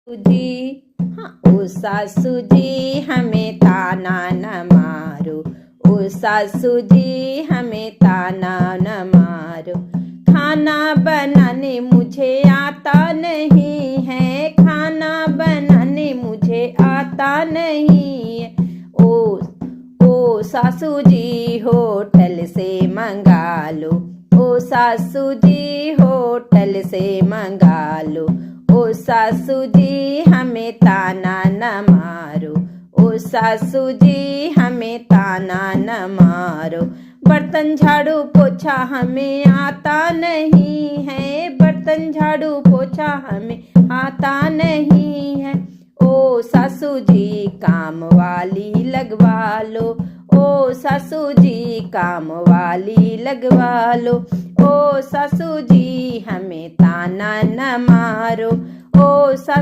जी हाँ, ओ सासू जी हमें ताना न मारो, ओ सासू जी हमें ताना न मारो। खाना बनाने मुझे आता नहीं है, खाना बनाने मुझे आता नहीं है। ओ सासू जी होटल से मंगा लो, ओ सासू जी होटल से मंगा लो। ओ सासू जी हमें ताना न मारो, ओ सासू जी हमें ताना न मारो। बर्तन झाड़ू पोछा हमें आता नहीं है, बर्तन झाड़ू पोछा हमें आता नहीं है। ओ सासू जी काम वाली लगवा लो, ओ सासू जी काम वाली लगवा लो। ओ सासू जी हमें ताना न मारो, ओ सासू